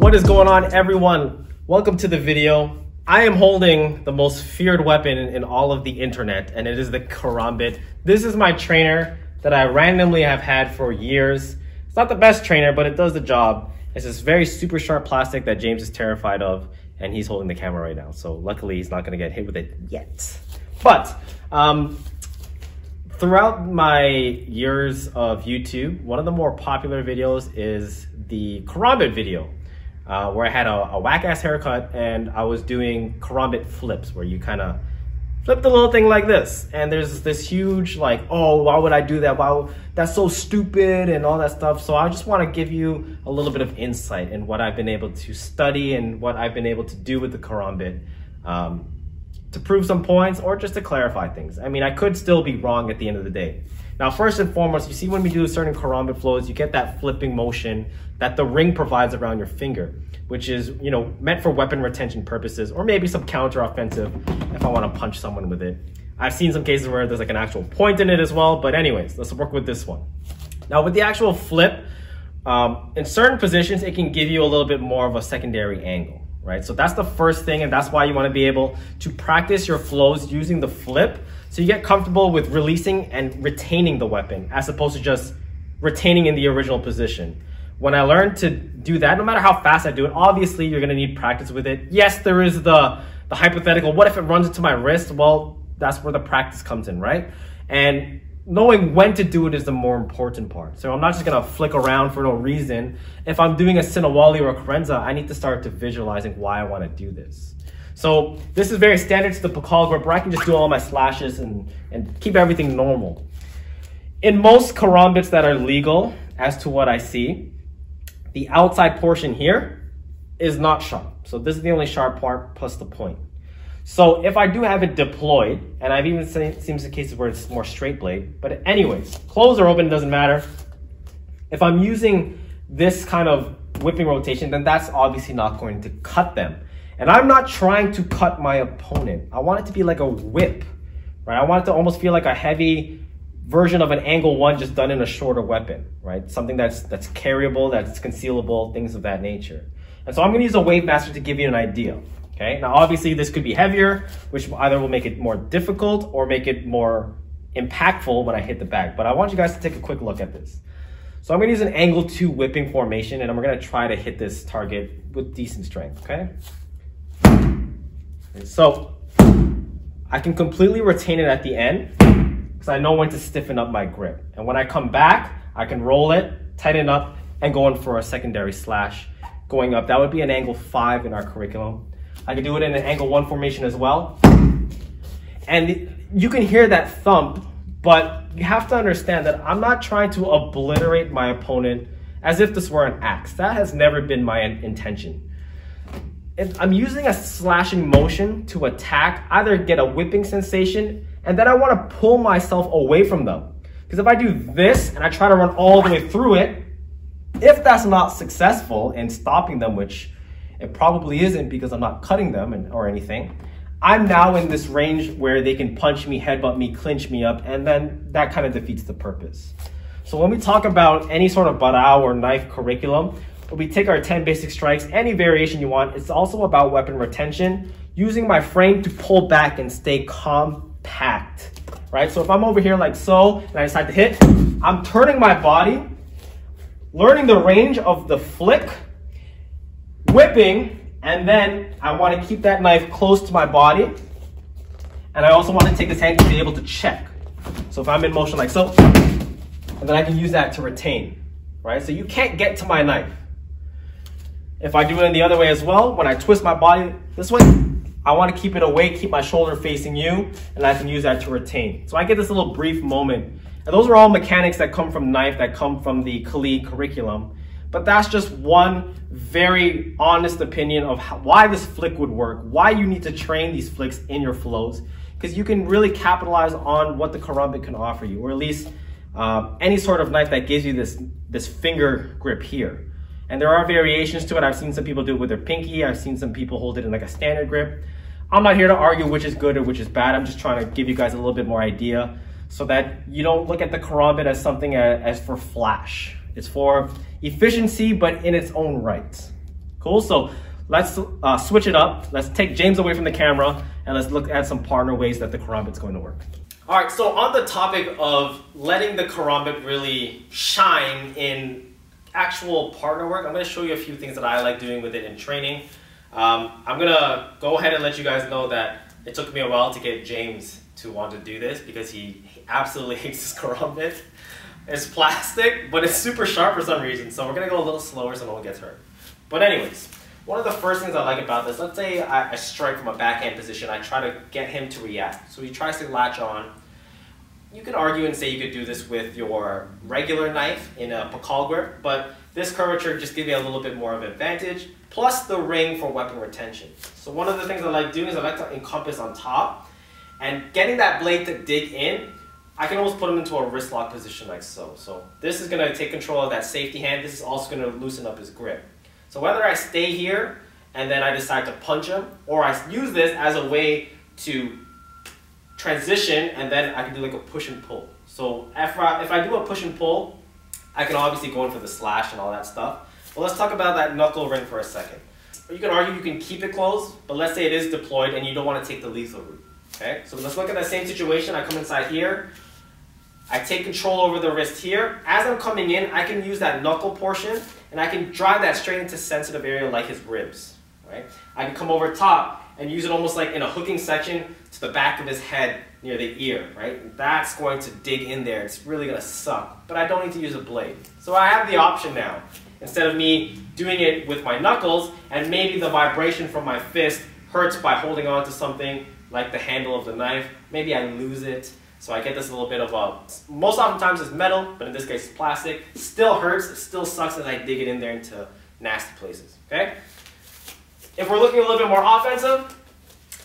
What is going on, everyone? Welcome to the video. I am holding the most feared weapon in all of the internet, and it is the KARAMABIT. This is my trainer that I randomly have had for years. It's not the best trainer, but it does the job. It's this very super sharp plastic that James is terrified of, and he's holding the camera right now. So luckily he's not gonna get hit with it yet. But throughout my years of YouTube, one of the more popular videos is the KARAMABIT video, where I had a whack-ass haircut and I was doing KARAMABIT flips, where you kind of flip the little thing like this. And there's this huge like, oh, why would I do that? Wow, that's so stupid and all that stuff. So I just want to give you a little bit of insight in what I've been able to study and what I've been able to do with the KARAMABIT to prove some points or just to clarify things. I mean, I could still be wrong at the end of the day. Now, first and foremost, you see when we do certain KARAMABIT flows, you get that flipping motion that the ring provides around your finger, which is, you know, meant for weapon retention purposes, or maybe some counter-offensive if I want to punch someone with it. I've seen some cases where there's like an actual point in it as well, but anyways, let's work with this one. Now, with the actual flip, in certain positions, it can give you a little bit more of a secondary angle, right? So that's the first thing, and that's why you want to be able to practice your flows using the flip, so you get comfortable with releasing and retaining the weapon, as opposed to just retaining in the original position. When I learned to do that, no matter how fast I do it, obviously you're gonna need practice with it. Yes, there is the hypothetical, what if it runs into my wrist? Well, that's where the practice comes in, right? And knowing when to do it is the more important part. So I'm not just gonna flick around for no reason. If I'm doing a Sinawali or a Carenza, I need to start to visualizing why I wanna do this. So this is very standard to the Pakal grip, where I can just do all my slashes and keep everything normal. In most KARAMABITs that are legal, as to what I see, the outside portion here is not sharp. So this is the only sharp part plus the point. So if I do have it deployed, and I've even seen some cases where it's more straight blade, but anyways, closed or open, it doesn't matter. If I'm using this kind of whipping rotation, then that's obviously not going to cut them. And I'm not trying to cut my opponent. I want it to be like a whip, right? I want it to almost feel like a heavy version of an angle one, just done in a shorter weapon, right? Something that's carryable, that's concealable, things of that nature. And so I'm gonna use a Wave Master to give you an idea, okay? Now, obviously this could be heavier, which either will make it more difficult or make it more impactful when I hit the bag. But I want you guys to take a quick look at this. So I'm gonna use an angle 2 whipping formation, and we're gonna try to hit this target with decent strength, okay? And so I can completely retain it at the end, because I know when to stiffen up my grip. And when I come back, I can roll it, tighten up, and go in for a secondary slash going up. That would be an angle 5 in our curriculum. I can do it in an angle 1 formation as well. And you can hear that thump, but you have to understand that I'm not trying to obliterate my opponent as if this were an axe. That has never been my intention. I'm using a slashing motion to attack, either get a whipping sensation, and then I want to pull myself away from them. Because if I do this and I try to run all the way through it, if that's not successful in stopping them, which it probably isn't because I'm not cutting them or anything, I'm now in this range where they can punch me, headbutt me, clinch me up, and then that kind of defeats the purpose. So when we talk about any sort of barao or knife curriculum, we take our 10 basic strikes, any variation you want. It's also about weapon retention, using my frame to pull back and stay compact, right? So if I'm over here like so, and I decide to hit, I'm turning my body, learning the range of the flick, whipping, and then I want to keep that knife close to my body. And I also want to take this hand to be able to check. So if I'm in motion like so, and then I can use that to retain, right? So you can't get to my knife. If I do it in the other way as well, when I twist my body this way, I want to keep it away, keep my shoulder facing you, and I can use that to retain. So I get this little brief moment. And those are all mechanics that come from knife, that come from the Kali curriculum. But that's just one very honest opinion of why this flick would work, why you need to train these flicks in your flows, because you can really capitalize on what the KARAMABIT can offer you, or at least any sort of knife that gives you this finger grip here. And there are variations to it. I've seen some people do it with their pinky. I've seen some people hold it in like a standard grip. I'm not here to argue which is good or which is bad. I'm just trying to give you guys a little bit more idea so that you don't look at the KARAMABIT as something as for flash. It's for efficiency, but in its own right. Cool, so let's switch it up. Let's take James away from the camera and let's look at some partner ways that the karambit's going to work. All right, so on the topic of letting the karambit really shine in actual partner work, I'm going to show you a few things that I like doing with it in training. I'm going to go ahead and let you guys know that it took me a while to get James to want to do this because he absolutely hates this karambit. It's plastic, but it's super sharp for some reason, so we're going to go a little slower so no one gets hurt. But anyways, one of the first things I like about this, let's say I strike from a backhand position, I try to get him to react. So he tries to latch on. You could argue and say you could do this with your regular knife in a pakal grip, but this curvature just gives me a little bit more of an advantage, plus the ring for weapon retention. So one of the things I like doing is I like to encompass on top, and getting that blade to dig in, I can almost put him into a wrist lock position like so. So this is going to take control of that safety hand. This is also going to loosen up his grip. So whether I stay here and then I decide to punch him, or I use this as a way to transition and then I can do like a push and pull. So if I do a push and pull, I can obviously go in for the slash and all that stuff. But let's talk about that knuckle ring for a second. You can argue you can keep it closed, but let's say it is deployed and you don't want to take the lethal route. Okay, so let's look at that same situation. I come inside here. I take control over the wrist here. As I'm coming in, I can use that knuckle portion and I can drive that straight into sensitive area like his ribs. Right? I can come over top and use it almost like in a hooking section to the back of his head near the ear. Right? That's going to dig in there. It's really going to suck, but I don't need to use a blade. So I have the option now. Instead of me doing it with my knuckles and maybe the vibration from my fist hurts by holding on to something like the handle of the knife, maybe I lose it. So I get this little bit of a, most oftentimes it's metal, but in this case it's plastic. Still hurts, it still sucks as I dig it in there into nasty places, okay? If we're looking a little bit more offensive,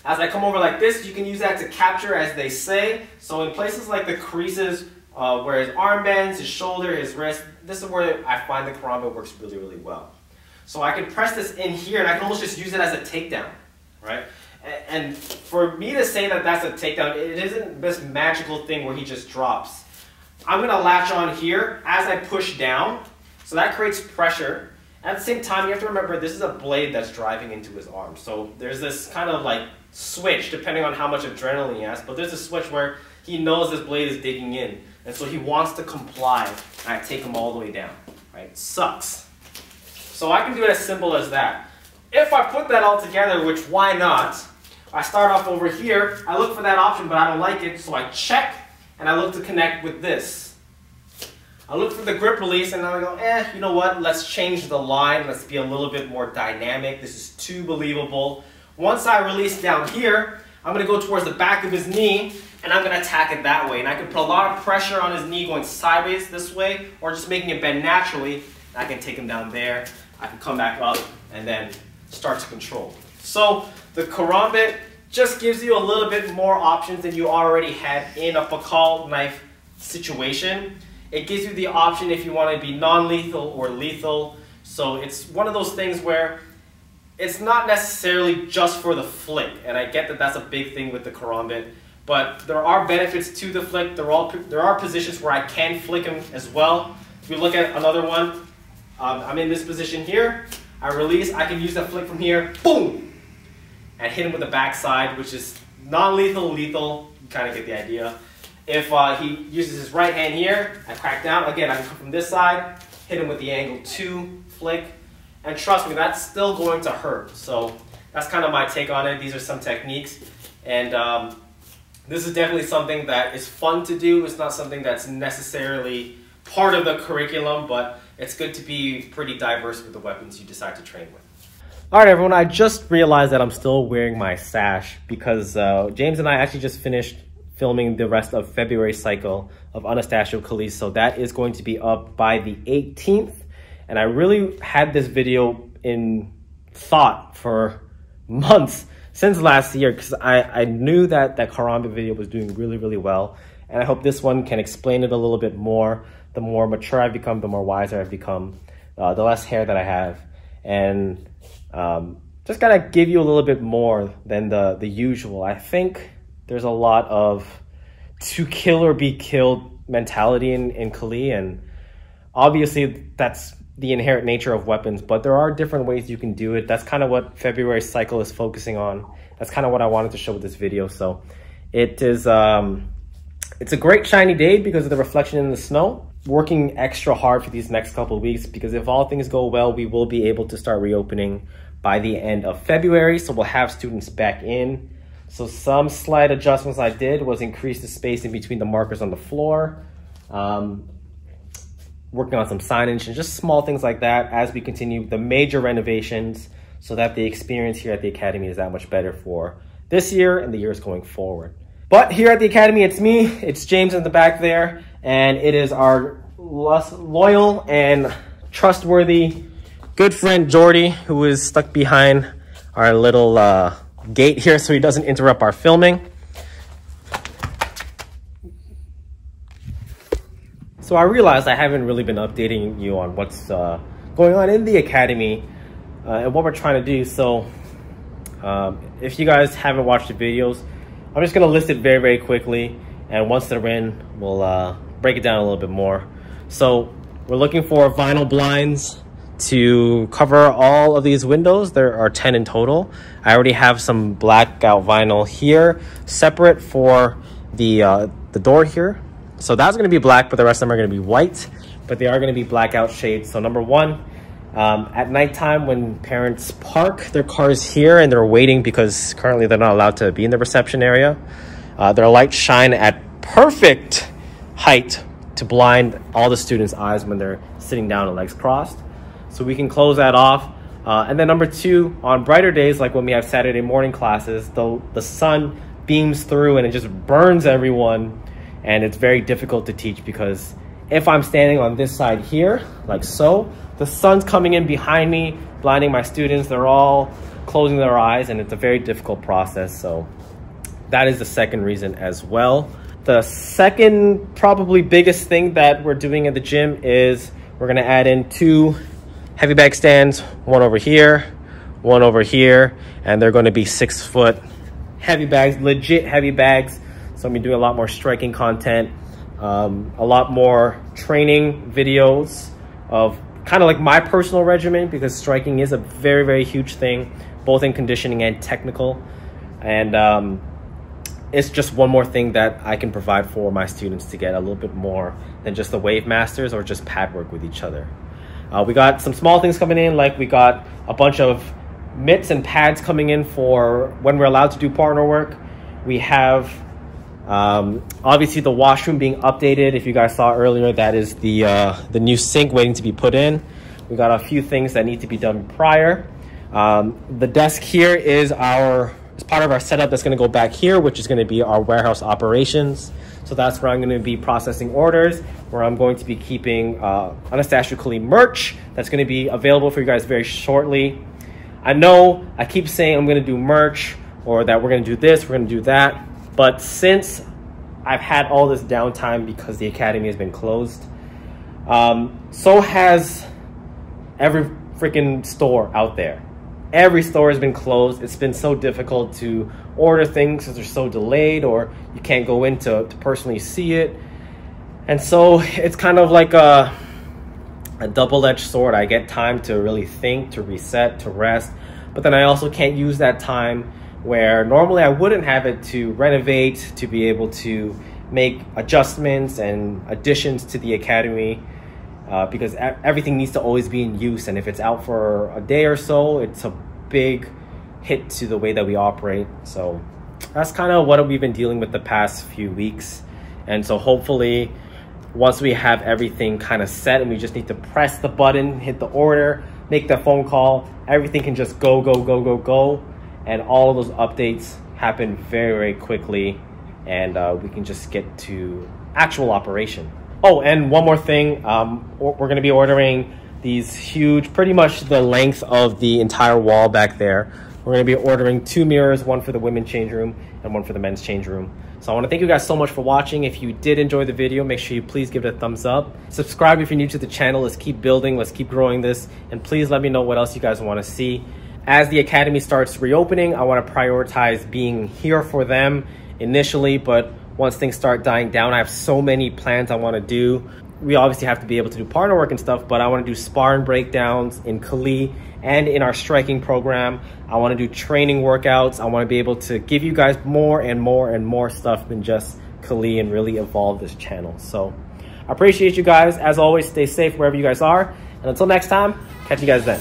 as I come over like this, you can use that to capture, as they say. So in places like the creases where his arm bends, his shoulder, his wrist, this is where I find the karambit works really, really well. So I can press this in here and I can almost just use it as a takedown, right? And for me to say that that's a takedown, it isn't this magical thing where he just drops. I'm going to latch on here as I push down, so that creates pressure. At the same time, you have to remember this is a blade that's driving into his arm. So there's this kind of like switch, depending on how much adrenaline he has, but there's a switch where he knows this blade is digging in, and so he wants to comply, and I take him all the way down. Right? Sucks. So I can do it as simple as that. If I put that all together, which why not? I start off over here, I look for that option, but I don't like it, so I check, and I look to connect with this. I look for the grip release, and I go, you know what, let's change the line, let's be a little bit more dynamic, this is too believable. Once I release down here, I'm going to go towards the back of his knee, and I'm going to attack it that way. And I can put a lot of pressure on his knee going sideways this way, or just making it bend naturally. I can take him down there, I can come back up, and then start to control. So the karambit just gives you a little bit more options than you already had in a pakal knife situation. It gives you the option if you want to be non-lethal or lethal. So it's one of those things where it's not necessarily just for the flick. And I get that that's a big thing with the karambit, but there are benefits to the flick. There are positions where I can flick him as well. If we look at another one, I'm in this position here. I release, I can use that flick from here, boom, and hit him with the backside, which is non-lethal, lethal, you kind of get the idea. If he uses his right hand here, I crack down, again, I can come from this side, hit him with the angle 2 flick, and trust me, that's still going to hurt. So that's kind of my take on it. These are some techniques, and this is definitely something that is fun to do. It's not something that's necessarily part of the curriculum, but it's good to be pretty diverse with the weapons you decide to train with. All right, everyone, I just realized that I'm still wearing my sash because James and I actually just finished filming the rest of February cycle of Anastacio Kalisz, so that is going to be up by the 18th. And I really had this video in thought for months since last year because I knew that that karambit video was doing really, really well. And I hope this one can explain it a little bit more. The more mature I've become, the more wiser I've become, the less hair that I have. And just gotta give you a little bit more than the usual. I think there's a lot of to kill or be killed mentality in Kali, and obviously that's the inherent nature of weapons, but there are different ways you can do it. That's kind of what February cycle is focusing on. That's kind of what I wanted to show with this video. So it is, it's a great shiny day because of the reflection in the snow. Working extra hard for these next couple of weeks, because if all things go well, we will be able to start reopening by the end of February. So we'll have students back in. So some slight adjustments I did was increase the space in between the markers on the floor. Working on some signage and just small things like that as we continue the major renovations, so that the experience here at the Academy is that much better for this year and the years going forward. But here at the Academy, it's me, it's James in the back there, and it is our loyal and trustworthy good friend Jordy, who is stuck behind our little gate here so he doesn't interrupt our filming. So I realized I haven't really been updating you on what's going on in the Academy and what we're trying to do. So if you guys haven't watched the videos, I'm just going to list it very, very quickly. And once they're in, we'll break it down a little bit more. So we're looking for vinyl blinds to cover all of these windows. There are 10 in total. I already have some blackout vinyl here, separate for the door here. So that's going to be black, but the rest of them are going to be white, but they are going to be blackout shades. So number one, at nighttime when parents park their cars here and they're waiting because currently they're not allowed to be in the reception area, their lights shine at perfect height to blind all the students' eyes when they're sitting down and legs crossed. So we can close that off. And then number two, on brighter days, like when we have Saturday morning classes, the sun beams through and it just burns everyone. And it's very difficult to teach because if I'm standing on this side here, like so, the sun's coming in behind me, blinding my students. They're all closing their eyes, and it's a very difficult process. So that is the second reason as well. The second, probably biggest thing that we're doing at the gym is we're gonna add in 2 heavy bag stands, one over here, and they're gonna be 6-foot heavy bags, legit heavy bags. So I'm gonna be doing a lot more striking content, a lot more training videos of kind of like my personal regimen, because striking is a very, very huge thing, both in conditioning and technical. And it's just one more thing that I can provide for my students to get a little bit more than just the wave masters or just pad work with each other. We got some small things coming in, like we got a bunch of mitts and pads coming in for when we're allowed to do partner work. We have obviously the washroom being updated. If you guys saw earlier, that is the new sink waiting to be put in. We got a few things that need to be done prior. The desk here is part of our setup that's going to go back here, which is going to be our warehouse operations. So that's where I'm going to be processing orders, where I'm going to be keeping Anastacio merch that's going to be available for you guys very shortly. I know I keep saying I'm going to do merch, or that we're going to do this, we're going to do that. But since I've had all this downtime because the Academy has been closed, so has every freaking store out there. Every store has been closed. It's been so difficult to order things because they're so delayed, or you can't go in to personally see it. And so it's kind of like a double-edged sword. I get time to really think, to reset, to rest, but then I also can't use that time where normally I wouldn't have it to renovate, to be able to make adjustments and additions to the Academy, because everything needs to always be in use. And if it's out for a day or so, it's a big hit to the way that we operate. So that's kind of what we've been dealing with the past few weeks. And so hopefully once we have everything kind of set and we just need to press the button, hit the order, make the phone call, everything can just go, and all of those updates happen very, very quickly, and we can just get to actual operation. Oh, and one more thing, we're going to be ordering these huge, pretty much the length of the entire wall back there. We're going to be ordering 2 mirrors, one for the women's change room and one for the men's change room. So I want to thank you guys so much for watching. If you did enjoy the video, make sure you please give it a thumbs up. Subscribe if you're new to the channel. Let's keep building, let's keep growing this, and please let me know what else you guys want to see. As the Academy starts reopening, I want to prioritize being here for them initially, but once things start dying down, I have so many plans I want to do. we obviously have to be able to do partner work and stuff, but I want to do sparring breakdowns in Kali and in our striking program. I want to do training workouts. I want to be able to give you guys more and more and more stuff than just Kali and really evolve this channel. So I appreciate you guys. As always, stay safe wherever you guys are. And until next time, catch you guys then.